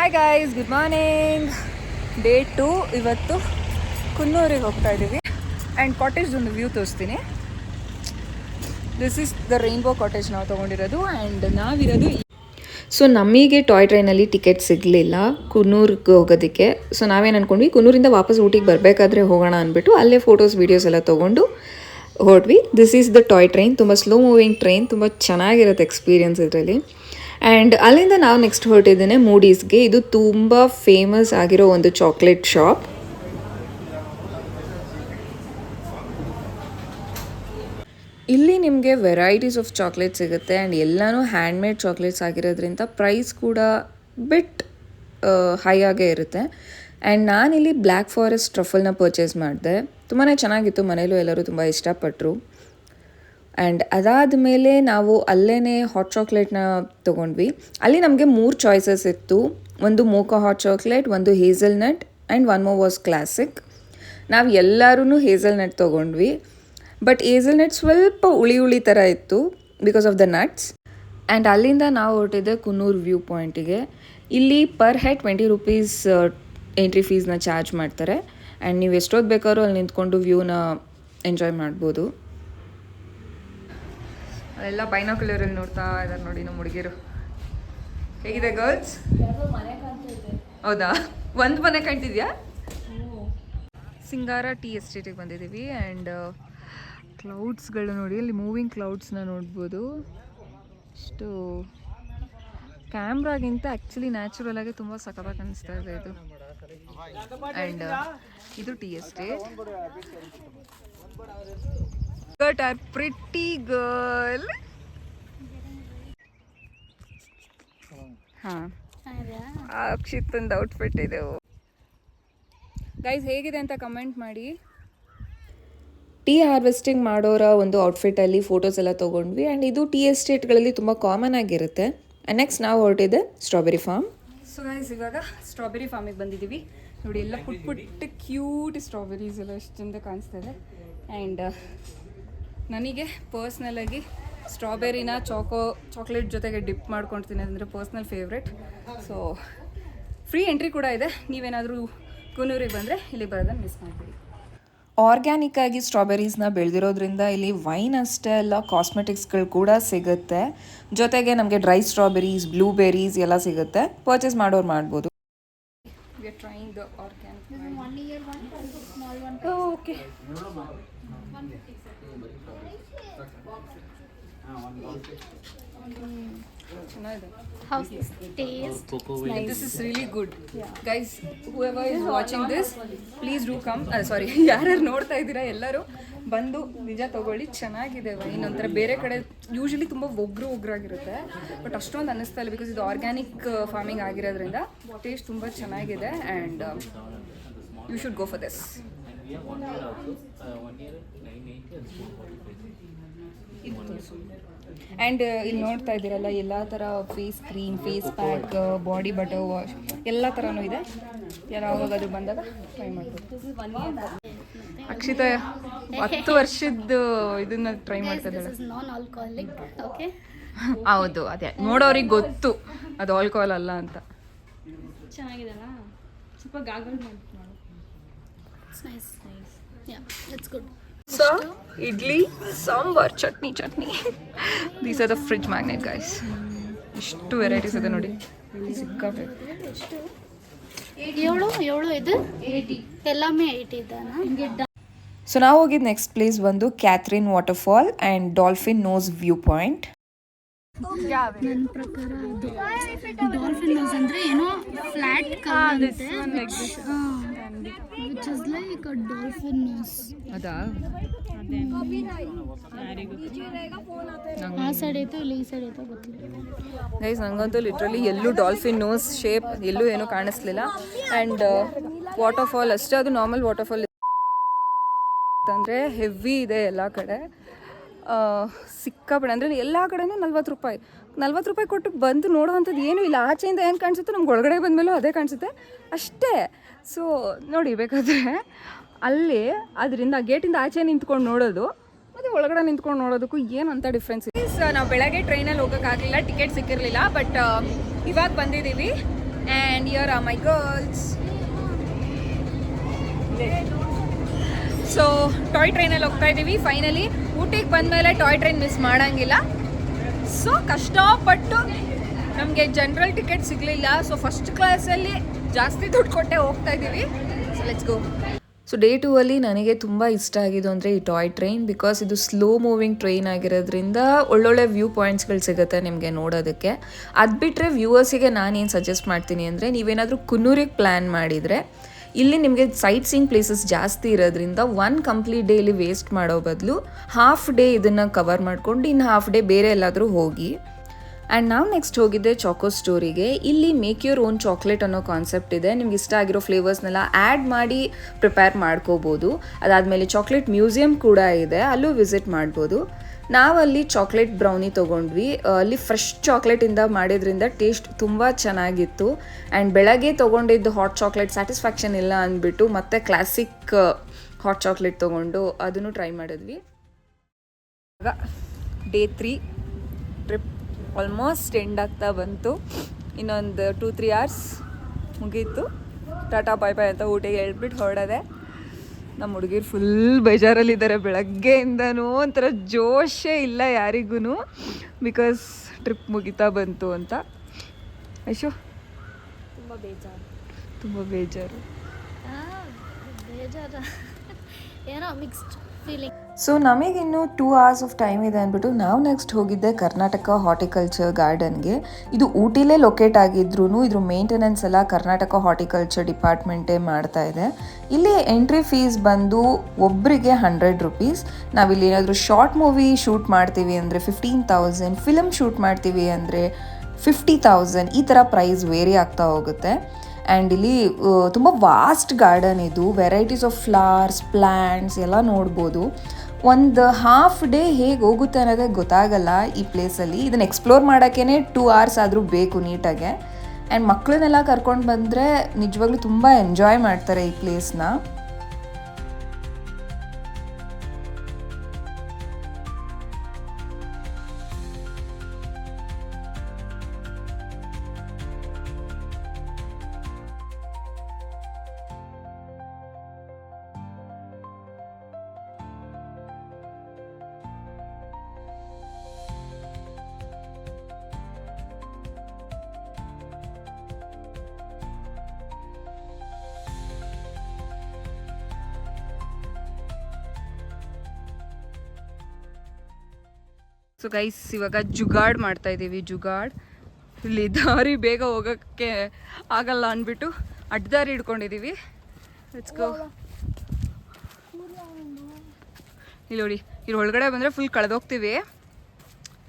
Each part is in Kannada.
Hi guys, good morning. Day 2 ಇವತ್ತು ಕುನ್ನೂರಿಗೆ ಹೋಗ್ತಾ ಇದ್ದೀವಿ. ಆ್ಯಂಡ್ ಕಾಟೇಜ್ ಒಂದು ವ್ಯೂ ತೋರಿಸ್ತೀನಿ. This is the rainbow cottage ನಾವು ತೊಗೊಂಡಿರೋದು. ಆ್ಯಂಡ್ ನಾವಿರೋದು ಸೊ ನಮಗೆ ಟಾಯ್ ಟ್ರೈನಲ್ಲಿ ಟಿಕೆಟ್ ಸಿಗಲಿಲ್ಲ ಕುನ್ನೂರಿಗೆ ಹೋಗೋದಕ್ಕೆ. ಸೊ ನಾವೇನು ಅಂದ್ಕೊಂಡ್ವಿ, ಕುನ್ನೂರಿಂದ ವಾಪಸ್ ಊಟಿಗೆ ಬರಬೇಕಾದ್ರೆ ಹೋಗೋಣ ಅಂದ್ಬಿಟ್ಟು ಅಲ್ಲೇ ಫೋಟೋಸ್ ವೀಡಿಯೋಸ್ ಎಲ್ಲ ತೊಗೊಂಡು ಹೊರಟ್ವಿ. This is the toy train. ತುಂಬ ಸ್ಲೋ ಮೂವಿಂಗ್ ಟ್ರೈನ್, ತುಂಬ ಚೆನ್ನಾಗಿರುತ್ತೆ ಎಕ್ಸ್ಪೀರಿಯನ್ಸ್ ಇದರಲ್ಲಿ. ಆ್ಯಂಡ್ ಅಲ್ಲಿಂದ ನಾವು ನೆಕ್ಸ್ಟ್ ಹೊರಟಿದ್ದೇನೆ ಮೂಡೀಸ್ಗೆ. ಇದು ತುಂಬ ಫೇಮಸ್ ಆಗಿರೋ ಒಂದು ಚಾಕ್ಲೇಟ್ ಶಾಪ್. ಇಲ್ಲಿ ನಿಮಗೆ ವೆರೈಟೀಸ್ ಆಫ್ ಚಾಕ್ಲೇಟ್ ಸಿಗುತ್ತೆ. ಆ್ಯಂಡ್ ಎಲ್ಲನೂ ಹ್ಯಾಂಡ್ಮೇಡ್ ಚಾಕ್ಲೇಟ್ಸ್ ಆಗಿರೋದ್ರಿಂದ ಪ್ರೈಸ್ ಕೂಡ ಬಿಟ್ ಹೈ ಆಗೇ ಇರುತ್ತೆ. ಆ್ಯಂಡ್ ನಾನಿಲ್ಲಿ ಬ್ಲ್ಯಾಕ್ ಫಾರೆಸ್ಟ್ ಟ್ರಫಲ್ನ ಪರ್ಚೇಸ್ ಮಾಡಿದೆ. ತುಂಬಾ ಚೆನ್ನಾಗಿತ್ತು, ಮನೇಲೂ ಎಲ್ಲರೂ ತುಂಬ ಇಷ್ಟಪಟ್ಟರು. ಆ್ಯಂಡ್ ಅದಾದಮೇಲೆ ನಾವು ಅಲ್ಲೇ ಹಾಟ್ ಚಾಕ್ಲೇಟ್ನ ತೊಗೊಂಡ್ವಿ. ಅಲ್ಲಿ ನಮಗೆ 3 ಚಾಯ್ಸಸ್ ಇತ್ತು. ಒಂದು ಮೋಕಾ ಹಾಟ್ ಚಾಕ್ಲೇಟ್, ಒಂದು hazelnut and one more was classic. ನಾವು ಎಲ್ಲರೂ ಹೇಝಲ್ನಟ್ ತೊಗೊಂಡ್ವಿ. ಬಟ್ ಹೇಝಲ್ನಟ್ ಸ್ವಲ್ಪ ಹುಳಿ ಥರ ಇತ್ತು because of the nuts. And ಅಲ್ಲಿಂದ ನಾವು ಹೊರಟಿದ್ದೆ ಕುನ್ನೂರು ವ್ಯೂ ಪಾಯಿಂಟಿಗೆ. ಇಲ್ಲಿ ಪರ್ ಹೆಡ್ 20 ರೂಪೀಸ್ ಎಂಟ್ರಿ ಫೀಸ್ನ ಚಾರ್ಜ್ ಮಾಡ್ತಾರೆ. ಆ್ಯಂಡ್ ನೀವು ಎಷ್ಟೊತ್ತು ಬೇಕಾದ್ರೂ ಅಲ್ಲಿ ನಿಂತ್ಕೊಂಡು ವ್ಯೂನ ಎಂಜಾಯ್ ಮಾಡ್ಬೋದು. ಅಲ್ಲೆಲ್ಲ ಬೈನಾಕ್ಯುಲರಲ್ಲಿ ನೋಡ್ತಾ ಇದ್ದಾರೆ ನೋಡಿ ನಮ್ಮ ಹುಡುಗಿರು. ಹೇಗಿದೆ ಗರ್ಲ್ಸ್? ಹೌದಾ, ಒಂದು ಮನೆ ಕಾಣ್ತಿದ್ಯಾ? ಸಿಂಗಾರ ಟೀ ಎಸ್ಟೇಟಿಗೆ ಬಂದಿದ್ದೀವಿ. ಆ್ಯಂಡ್ ಕ್ಲೌಡ್ಸ್ಗಳು ನೋಡಿ, ಅಲ್ಲಿ ಮೂವಿಂಗ್ ಕ್ಲೌಡ್ಸ್ನ ನೋಡ್ಬೋದು. ಇಷ್ಟು ಕ್ಯಾಮ್ರಾಗಿಂತ ಆ್ಯಕ್ಚುಲಿ ನ್ಯಾಚುರಲ್ ಆಗಿ ತುಂಬ ಸಖತ್ತಾಗಿ ಕಾಣಿಸ್ತಾ ಇದೆ ಇದು. ಆ್ಯಂಡ್ ಇದು tea estate. But our pretty girl. ಅಕ್ಷಿತಂದು ಔಟ್ಫಿಟ್ ಇದೆ. ಗೈಸ್, ಹೇಗಿದೆ ಅಂತ ಕಮೆಂಟ್ ಮಾಡಿ. ಟೀ ಹಾರ್ವೆಸ್ಟಿಂಗ್ ಮಾಡೋರ ಒಂದು ಔಟ್ಫಿಟ್ಟಲ್ಲಿ ಫೋಟೋಸ್ ಎಲ್ಲ ತೊಗೊಂಡ್ವಿ. ಆ್ಯಂಡ್ ಇದು ಟೀ ಎಸ್ಟೇಟ್ಗಳಲ್ಲಿ ತುಂಬ ಕಾಮನ್ ಆಗಿರುತ್ತೆ. ಆ್ಯಂಡ್ ನೆಕ್ಸ್ಟ್ ನಾವು ಹೊರಟಿದ್ದೆ ಸ್ಟ್ರಾಬೆರಿ ಫಾರ್ಮ್. ಸೊ ಗೈಸ್, ಇವಾಗ ಸ್ಟ್ರಾಬೆರಿ ಫಾರ್ಮಿಗೆ ಬಂದಿದ್ದೀವಿ. ನೋಡಿ, ಎಲ್ಲ ಪುಟ್ಟ ಕ್ಯೂಟ್ ಸ್ಟ್ರಾಬೆರೀಸ್ ಎಲ್ಲ ಎಷ್ಟು ಚಂದ ಕಾಣಿಸ್ತಾ ಇದೆ. ಆ್ಯಂಡ್ ನನಗೆ ಪರ್ಸ್ನಲಾಗಿ ಸ್ಟ್ರಾಬೆರಿನ ಚಾಕ್ಲೇಟ್ ಜೊತೆಗೆ ಡಿಪ್ ಮಾಡ್ಕೊಳ್ತೀನಿ, ಅಂದರೆ personal favourite. So free entry ಕೂಡ ಇದೆ. ನೀವೇನಾದರೂ ಕುನ್ನೂರಿಗೆ ಬಂದರೆ ಇಲ್ಲಿ ಬರೋದನ್ನು ಮಿಸ್ ಮಾಡಬೇಡಿ. ಆರ್ಗ್ಯಾನಿಕ್ ಆಗಿ ಸ್ಟ್ರಾಬೆರೀಸ್ನ ಬೆಳೆದಿರೋದ್ರಿಂದ ಇಲ್ಲಿ ವೈನ್ ಅಷ್ಟೇ ಅಲ್ಲ, ಕಾಸ್ಮೆಟಿಕ್ಸ್ಗಳು ಕೂಡ ಸಿಗುತ್ತೆ. ಜೊತೆಗೆ ನಮಗೆ ಡ್ರೈ ಸ್ಟ್ರಾಬೆರೀಸ್, ಬ್ಲೂಬೆರೀಸ್ ಎಲ್ಲ ಸಿಗುತ್ತೆ. ಪರ್ಚೇಸ್ ಮಾಡೋರು ಮಾಡ್ಬೋದು. We are trying the organic wine. 1 year one, small one. Oh, okay. How's this taste? Nice. This is really good. Yeah. Guys, whoever is watching this, please do come. Sorry, ಯಾರು ನೋಡ್ತಾ ಇದ್ದೀರಾ ಎಲ್ಲರೂ ಬಂದು ನಿಜ ತಗೊಳ್ಳಿ. ಚೆನ್ನಾಗಿದೆ ವೈನ್. ಒಂಥರ ಬೇರೆ ಕಡೆ ಯೂಶಲಿ ತುಂಬ ಒಗ್ರಾಗಿರುತ್ತೆ, ಬಟ್ ಅಷ್ಟೊಂದು ಅನ್ನಿಸ್ತಾ ಇಲ್ಲ ಬಿಕಾಸ್ ಇದು ಆರ್ಗ್ಯಾನಿಕ್ ಫಾರ್ಮಿಂಗ್ ಆಗಿರೋದ್ರಿಂದ ಟೇಸ್ಟ್ ತುಂಬ ಚೆನ್ನಾಗಿದೆ. And you should go for this. And ಇಲ್ಲಿ ನೋಡ್ತಾ ಇದ್ದೀರಲ್ಲ, ಎಲ್ಲ ಥರ face cream, face pack, body butter wash ಎಲ್ಲ ಥರನೂ ಇದೆ. ಯಾವಾಗಾದ್ರೂ ಬಂದಾಗ ಟ್ರೈ ಮಾಡ್ಬೋದು. ಅಕ್ಷಿತಾ 10 ವರ್ಷದ್ದು ಇದನ್ನ ಟ್ರೈ ಮಾಡ್ತಾ ಇದ್ದಾಳೆ. ಹೌದು, ಅದೇ ನೋಡೋರಿಗೆ ಗೊತ್ತು ಅದು ಆಲ್ಕೋಹಾಲ್ ಅಲ್ಲ ಅಂತ. ಚೆನ್ನಾಗಿದೆಲ್ಲ, ಸ್ವಲ್ಪ ಗಾಗಲ್ ಮಾಡಿ. So idli, sambar, chutney. These are the fridge magnet guys. ಇಷ್ಟು ವೆರೈಟೀಸ್ ಇದೆ ನೋಡಿ, ಸಿಕ್ಕಾಪಟ್ಟೆ. 7 ಇದು 80 ಎಲ್ಲಾಮೇ 80 ಇದ್ದಾನ. ಸೊ ನಾವು ಹೋಗಿದ್ದು ನೆಕ್ಸ್ಟ್ ಪ್ಲೇಸ್ ಬಂದು Catherine waterfall and dolphin nose view point. ನನ್ನ ಪ್ರಕಾರ ಅದು ಡಾಲ್ಫಿನ್ ನೋಸ್ ಅಂದರೆ ಏನೋ ಫ್ಲಾಟ್ ಕಾಣುತ್ತೆ, which is like a dolphin nose. ಅದಾ? ಆ ಸೈಡ್ ಐತೋ ಇಲ್ಲ ಈ ಸೈಡ್ ಐತೋ ಗೊತ್ತಿಲ್ಲ ಗೈಸ್. ನನಗಂತೂ ಲಿಟ್ರಲಿ ಎಲ್ಲೂ ಡಾಲ್ಫಿನ್ ನೋಸ್ ಶೇಪ್ ಎಲ್ಲೂ ಏನೂ ಕಾಣಿಸ್ಲಿಲ್ಲ. ಆ್ಯಂಡ್ ವಾಟರ್ಫಾಲ್ ಅಷ್ಟೇ, ಅದು ನಾರ್ಮಲ್ ವಾಟರ್ಫಾಲ್ ಅಂದರೆ ಹೆವಿ ಇದೆ ಎಲ್ಲ ಕಡೆ. ಸಿಕ್ಕಾಪಡೆ ಅಂದರೆ ಎಲ್ಲ ಕಡೆನೂ 40 ರೂಪಾಯಿ ಕೊಟ್ಟು ಬಂದು ನೋಡೋವಂಥದ್ದು ಏನೂ ಇಲ್ಲ. ಆಚೆಯಿಂದ ಏನು ಕಾಣಿಸುತ್ತೆ ನಮ್ಗೆ ಒಳಗಡೆ ಬಂದಮೇಲೂ ಅದೇ ಕಾಣಿಸುತ್ತೆ ಅಷ್ಟೇ. ಸೊ ನೋಡಿ, ಬೇಕಾದರೆ ಅಲ್ಲಿ ಅದರಿಂದ ಗೇಟಿಂದ ಆಚೆ ನಿಂತ್ಕೊಂಡು ನೋಡೋದು ಮತ್ತು ಒಳಗಡೆ ನಿಂತ್ಕೊಂಡು ನೋಡೋದಕ್ಕೂ ಏನು ಅಂತ ಡಿಫ್ರೆನ್ಸ್ ಇದೆ. ನಾವು ಬೆಳಗ್ಗೆ ಟ್ರೈನಲ್ಲಿ ಹೋಗೋಕ್ಕಾಗಲಿಲ್ಲ, ಟಿಕೆಟ್ ಸಿಕ್ಕಿರಲಿಲ್ಲ. ಬಟ್ ಇವಾಗ ಬಂದಿದ್ದೀವಿ. And here are my girls. So toy ಟ್ರೈನಲ್ಲಿ ಹೋಗ್ತಾ ಇದ್ದೀವಿ. ಫೈನಲಿ ಊಟಿಗೆ ಬಂದಮೇಲೆ ಟಾಯ್ ಟ್ರೈನ್ ಮಿಸ್ ಮಾಡೋಂಗಿಲ್ಲ. ಸೊ ಕಷ್ಟಪಟ್ಟು ನಮಗೆ ಜನರಲ್ ಟಿಕೆಟ್ ಸಿಗಲಿಲ್ಲ. ಸೊ ಫಸ್ಟ್ ಕ್ಲಾಸಲ್ಲಿ ಜಾಸ್ತಿ ದುಡ್ಡು ಕೊಟ್ಟೆ ಹೋಗ್ತಾ ಇದ್ದೀವಿ. So let's go. So day 2 ಅಲ್ಲಿ ನನಗೆ ತುಂಬ ಇಷ್ಟ ಆಗಿದ್ದು ಅಂದರೆ ಈ ಟಾಯ್ ಟ್ರೈನ್, ಬಿಕಾಸ್ ಇದು ಸ್ಲೋ ಮೂವಿಂಗ್ ಟ್ರೈನ್ ಆಗಿರೋದ್ರಿಂದ ಒಳ್ಳೊಳ್ಳೆ ವ್ಯೂ ಪಾಯಿಂಟ್ಸ್ಗಳು ಸಿಗುತ್ತೆ ನಿಮಗೆ ನೋಡೋದಕ್ಕೆ. ಅದು ಬಿಟ್ಟರೆ ವ್ಯೂವರ್ಸಿಗೆ ನಾನೇನು ಸಜೆಸ್ಟ್ ಮಾಡ್ತೀನಿ ಅಂದರೆ, ನೀವೇನಾದರೂ ಕುನ್ನೂರಿಗೆ ಪ್ಲ್ಯಾನ್ ಮಾಡಿದರೆ ಇಲ್ಲಿ ನಿಮಗೆ ಸೈಟ್ ಸೀಯಿಂಗ್ ಪ್ಲೇಸಸ್ ಜಾಸ್ತಿ ಇರೋದ್ರಿಂದ 1 ಕಂಪ್ಲೀಟ್ ಡೇಲಿ ವೇಸ್ಟ್ ಮಾಡೋ ಬದಲು ಹಾಫ್ ಡೇ ಇದನ್ನು ಕವರ್ ಮಾಡ್ಕೊಂಡು ಇನ್ನು ಹಾಫ್ ಡೇ ಬೇರೆ ಎಲ್ಲಾದರೂ ಹೋಗಿ. ಆ್ಯಂಡ್ ನಾವು ನೆಕ್ಸ್ಟ್ ಹೋಗಿದ್ದೆ ಚಾಕೋ ಸ್ಟೋರಿಗೆ. ಇಲ್ಲಿ ಮೇಕ್ ಯುವರ್ ಓನ್ ಚಾಕ್ಲೇಟ್ ಅನ್ನೋ ಕಾನ್ಸೆಪ್ಟ್ ಇದೆ. ನಿಮ್ಗೆ ಇಷ್ಟ ಆಗಿರೋ ಫ್ಲೇವರ್ಸ್ನೆಲ್ಲ ಆ್ಯಡ್ ಮಾಡಿ ಪ್ರಿಪೇರ್ ಮಾಡ್ಕೋಬೋದು. ಅದಾದಮೇಲೆ ಚಾಕ್ಲೇಟ್ ಮ್ಯೂಸಿಯಂ ಕೂಡ ಇದೆ, ಅಲ್ಲೂ ವಿಸಿಟ್ ಮಾಡ್ಬೋದು. ನಾವಲ್ಲಿ ಚಾಕ್ಲೇಟ್ ಬ್ರೌನಿ ತೊಗೊಂಡ್ವಿ. ಅಲ್ಲಿ ಫ್ರೆಶ್ ಚಾಕ್ಲೇಟಿಂದ ಮಾಡಿದ್ರಿಂದ ಟೇಸ್ಟ್ ತುಂಬ ಚೆನ್ನಾಗಿತ್ತು. ಆ್ಯಂಡ್ ಬೆಳಗ್ಗೆ ತೊಗೊಂಡಿದ್ದು ಹಾಟ್ ಚಾಕ್ಲೇಟ್ ಸ್ಯಾಟಿಸ್ಫ್ಯಾಕ್ಷನ್ ಇಲ್ಲ ಅಂದ್ಬಿಟ್ಟು ಮತ್ತೆ ಕ್ಲಾಸಿಕ್ ಹಾಟ್ ಚಾಕ್ಲೇಟ್ ತೊಗೊಂಡು ಅದನ್ನು ಟ್ರೈ ಮಾಡಿದ್ವಿ. ಆಗ ಡೇ 3 ಟ್ರಿಪ್ ಆಲ್ಮೋಸ್ಟ್ ಎಂಡ್ ಆಗ್ತಾ ಬಂತು. ಇನ್ನೊಂದು 2-3 ಅವರ್ಸ್ ಮುಗೀತು. ಟಾಟಾ ಬಾಯ್ ಬಾಯ್ ಅಂತ ಊಟಿಗೆ ಹೇಳ್ಬಿಟ್ಟು ಹೊರಡದೆ. ನಮ್ಮ ಹುಡುಗಿರು ಫುಲ್ ಬೇಜಾರಲ್ಲಿದ್ದಾರೆ. ಬೆಳಗ್ಗೆಯಿಂದನೂ ಒಂಥರ ಜೋಶೇ ಇಲ್ಲ ಯಾರಿಗೂ, ಬಿಕಾಸ್ ಟ್ರಿಪ್ ಮುಗಿತಾ ಬಂತು ಅಂತ. ಐಶು ತುಂಬ ಬೇಜಾರು. ಬೇಜಾರು ಏನೋ ಮಿಕ್ಸ್ಡ್ ಫೀಲಿಂಗ್. ಸೊ ನಮಗಿನ್ನು 2 hours ಆಫ್ ಟೈಮ್ ಇದೆ ಅಂದ್ಬಿಟ್ಟು ನಾವು ನೆಕ್ಸ್ಟ್ ಹೋಗಿದ್ದೆ ಕರ್ನಾಟಕ ಹಾರ್ಟಿಕಲ್ಚರ್ ಗಾರ್ಡನ್ಗೆ. ಇದು ಊಟಿಲೇ ಲೊಕೇಟ್ ಆಗಿದ್ರೂ ಇದ್ರ ಮೇಂಟೆನೆನ್ಸ್ ಎಲ್ಲ ಕರ್ನಾಟಕ ಹಾರ್ಟಿಕಲ್ಚರ್ ಡಿಪಾರ್ಟ್ಮೆಂಟೇ ಮಾಡ್ತಾ ಇದೆ. ಇಲ್ಲಿ ಎಂಟ್ರಿ ಫೀಸ್ ಬಂದು ಒಬ್ಬರಿಗೆ 100 rupees. ನಾವಿಲ್ಲಿ ಏನಾದರೂ ಶಾರ್ಟ್ ಮೂವಿ ಶೂಟ್ ಮಾಡ್ತೀವಿ ಅಂದರೆ 15,000, ಫಿಲಮ್ ಶೂಟ್ ಮಾಡ್ತೀವಿ ಅಂದರೆ 50,000, ಈ ಥರ ಪ್ರೈಸ್ ವೇರಿ ಆಗ್ತಾ ಹೋಗುತ್ತೆ. ಆ್ಯಂಡ್ ಇಲ್ಲಿ ತುಂಬ ವಾಸ್ಟ್ ಗಾರ್ಡನ್ ಇದು. ವೆರೈಟೀಸ್ ಆಫ್ ಫ್ಲವರ್ಸ್, ಪ್ಲ್ಯಾಂಟ್ಸ್ ಎಲ್ಲ ನೋಡ್ಬೋದು. ಒಂದು ಹಾಫ್ ಡೇ ಹೇಗೆ ಹೋಗುತ್ತೆ ಅನ್ನೋದೇ ಗೊತ್ತಾಗಲ್ಲ ಈ ಪ್ಲೇಸಲ್ಲಿ. ಇದನ್ನು ಎಕ್ಸ್ಪ್ಲೋರ್ ಮಾಡೋಕ್ಕೇ 2 hours ಆದರೂ ಬೇಕು ನೀಟಾಗೆ. ಆ್ಯಂಡ್ ಮಕ್ಕಳನ್ನೆಲ್ಲ ಕರ್ಕೊಂಡು ಬಂದರೆ ನಿಜವಾಗ್ಲೂ ತುಂಬ ಎಂಜಾಯ್ ಮಾಡ್ತಾರೆ ಈ ಪ್ಲೇಸ್ನ. ಸೊ ಗೈಸ್ ಇವಾಗ ಜುಗಾಡ್ ಮಾಡ್ತಾ ಇದ್ದೀವಿ. ಜುಗಾಡ್ ಇಲ್ಲಿ ದಾರಿ ಬೇಗ ಹೋಗೋಕ್ಕೆ ಆಗಲ್ಲ ಅಂದ್ಬಿಟ್ಟು ಅಡ್ಡದಾರಿ ಹಿಡ್ಕೊಂಡಿದ್ದೀವಿ. Let's go. ಇಲ್ಲಿ ನೋಡಿ, ಇಲ್ಲಿ ಒಳಗಡೆ ಬಂದರೆ ಫುಲ್ ಕಳೆದೋಗ್ತೀವಿ.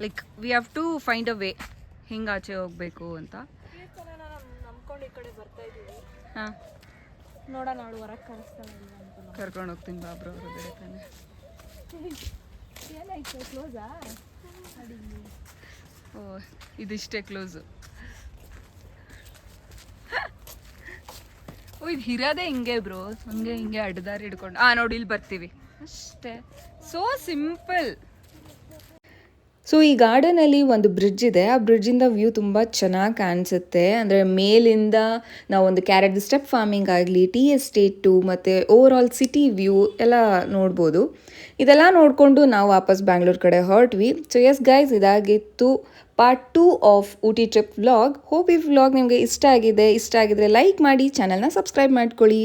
Like we have to find a way ಹಿಂಗೆ ಆಚೆ ಹೋಗಬೇಕು ಅಂತ. ನಮ್ಕೊಂಡು ಈ ಕಡೆ ಬರ್ತಾ ಇದ್ದೀವಿ. ಹಾಂ, ನೋಡೋಣ ಅವಳು ಹೊರಗೆ ಕಳಿಸ್ತಾಳೆ ಅಂತ ಕರ್ಕೊಂಡು ಹೋಗ್ತೀನಿ ಬಾಬ್ರು ಹೊರಗಡೆ ತಾನೆ. ಏನಾಯ್ತು, ಕ್ಲೋಸಾ? ಓ, ಇದಿಷ್ಟೇ ಕ್ಲೋಸು. ಓ, ಇದು ಇರೋದೇ ಹಿಂಗೆ ಬ್ರೋ, ಹಂಗೆ ಹಿಂಗೆ ಅಡ್ಡದಾರಿ ಹಿಡ್ಕೊಂಡು ನೋಡಿ ಇಲ್ಲಿ ಬರ್ತೀವಿ ಅಷ್ಟೇ. So simple. ಸೊ ಈ ಗಾರ್ಡನಲ್ಲಿ ಒಂದು ಬ್ರಿಡ್ಜ್ ಇದೆ. ಆ ಬ್ರಿಡ್ಜಿಂದ ವ್ಯೂ ತುಂಬ ಚೆನ್ನಾಗಿ ಕಾಣಿಸುತ್ತೆ. ಅಂದರೆ ಮೇಲಿಂದ ನಾವೊಂದು ಕ್ಯಾರೆಟ್ ಸ್ಟೆಪ್ ಫಾರ್ಮಿಂಗ್ ಆಗಲಿ, ಟೀ ಎಸ್ಟೇಟು ಮತ್ತು ಓವರ್ ಆಲ್ ಸಿಟಿ ವ್ಯೂ ಎಲ್ಲ ನೋಡ್ಬೋದು. ಇದೆಲ್ಲ ನೋಡಿಕೊಂಡು ನಾವು ವಾಪಸ್ ಬ್ಯಾಂಗ್ಳೂರ್ ಕಡೆ ಹೊರಟ್ವಿ. ಸೊ ಎಸ್ ಗೈಸ್, ಇದಾಗಿತ್ತು part 2 of Ooty trip vlog. Hope ಈ ವ್ಲಾಗ್ ನಿಮಗೆ ಇಷ್ಟ ಆಗಿದ್ರೆ ಲೈಕ್ ಮಾಡಿ, ಚಾನಲ್ನ ಸಬ್ಸ್ಕ್ರೈಬ್ ಮಾಡ್ಕೊಳ್ಳಿ.